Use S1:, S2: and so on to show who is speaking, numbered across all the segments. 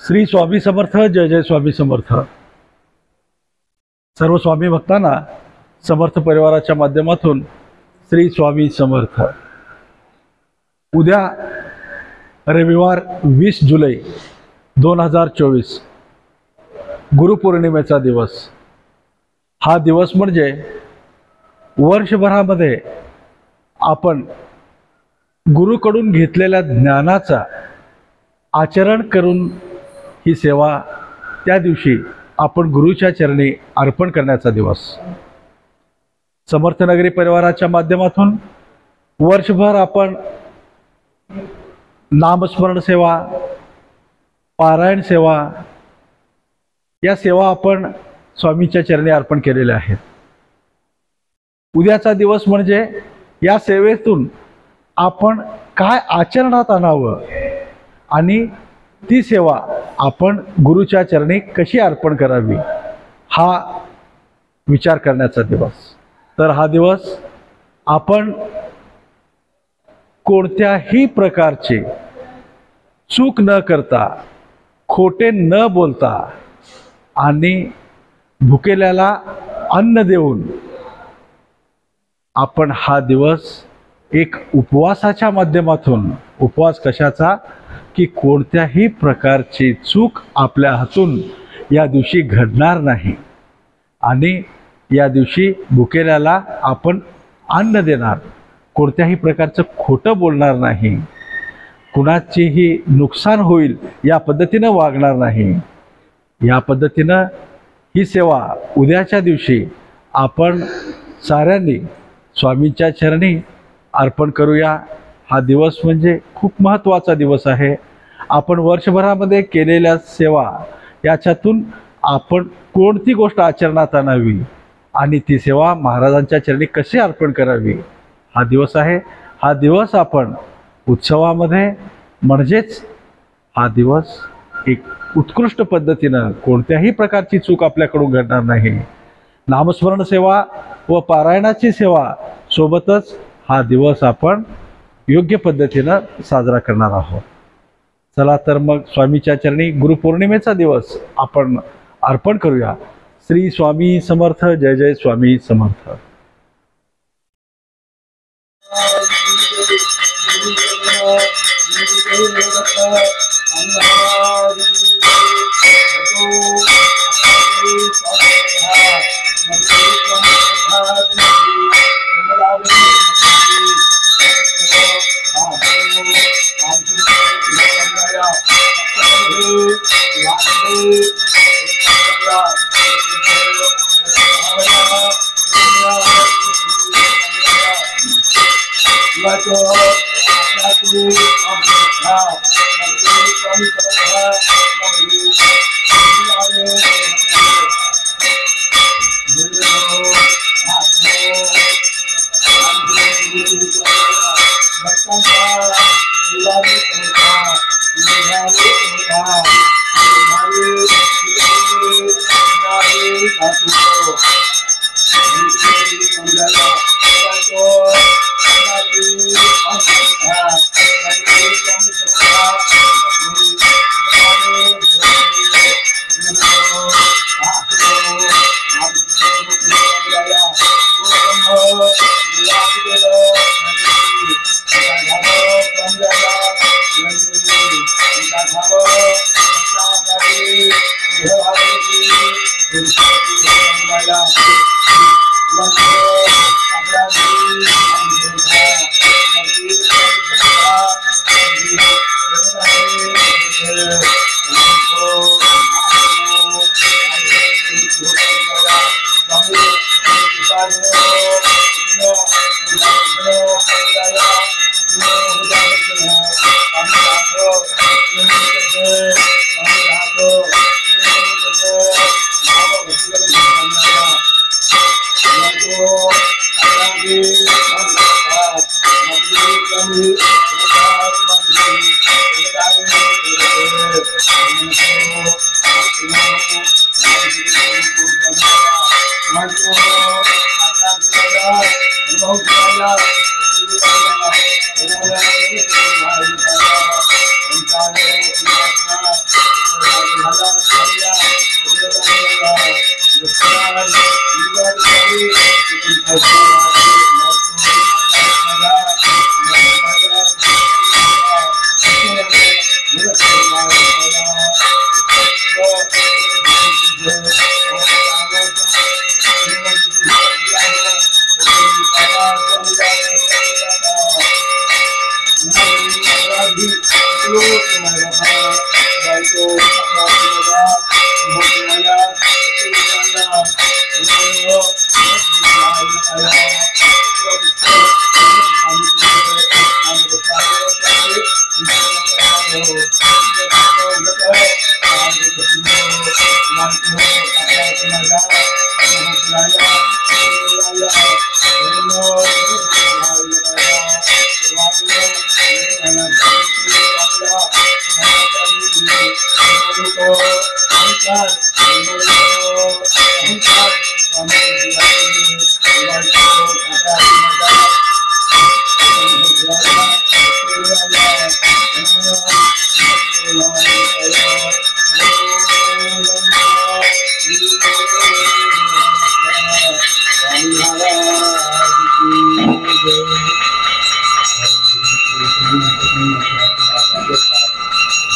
S1: श्री स्वामी समर्थ. जय जय स्वामी समर्थ. सर्व स्वामी भक्तांना समर्थ परिवाराच्या माध्यमातून श्री स्वामी समर्थ. उद्या रविवार 20 जुलै 2024 गुरुपौर्णिमेचा दिवस. हा दिवस म्हणजे वर्षभरामध्ये आपण गुरुकडून घेतलेल्या ज्ञानाचा आचरण करून ही सेवा त्या दिवशी आपण गुरुच्या चरणी अर्पण करण्याचा दिवस. समर्थनगरी परिवाराच्या माध्यमातून वर्षभर आपण नामस्मरण सेवा, पारायण सेवा या सेवा आपण स्वामीच्या चरणी अर्पण केलेल्या आहेत. उद्याचा दिवस म्हणजे या सेवेतून आपण काय आचरणात आणावं आणि ती सेवा आपण गुरुच्या चरणी कशी अर्पण करावी हा विचार करण्याचा दिवस. तर हा दिवस आपण कोणत्याही प्रकारचे चूक न करता, खोटे न बोलता आणि भुकेल्याला अन्न देऊन आपण हा दिवस एक उपवासाच्या माध्यमातून, उपवास कशाचा की कोणत्याही प्रकारची चूक आपल्या हातून या दिवशी घडणार नाही आणि या दिवशी भुकेल्याला आपण अन्न देणार, कोणत्याही प्रकारचं खोटं बोलणार नाही, कुणाचेही नुकसान होईल या पद्धतीनं वागणार नाही. या पद्धतीनं ही सेवा उद्याच्या दिवशी आपण साऱ्यांनी स्वामींच्या चरणी अर्पण करूया. हा दिवस म्हणजे खूप महत्त्वाचा दिवस आहे. आपण वर्षभरामध्ये केलेल्या सेवा याच्यातून आपण कोणती गोष्ट आचरणात आणावी आणि ती सेवा महाराजांच्या चरणी कशी अर्पण करावी हा दिवस आहे. हा दिवस आपण उत्सवामध्ये म्हणजेच हा दिवस एक उत्कृष्ट पद्धतीनं कोणत्याही प्रकारची चूक आपल्याकडून घडणार नाही. नामस्मरण सेवा व पारायणाची सेवा सोबतच हा दिवस आपण योग्य पद्धतीनं साजरा करणार आहोत. चला तर मग स्वामीच्या चरणी गुरुपौर्णिमेचा दिवस आपण अर्पण करूया. श्री स्वामी समर्थ. जय जय स्वामी समर्थ.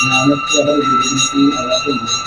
S2: ज्ञानत्वः विभूति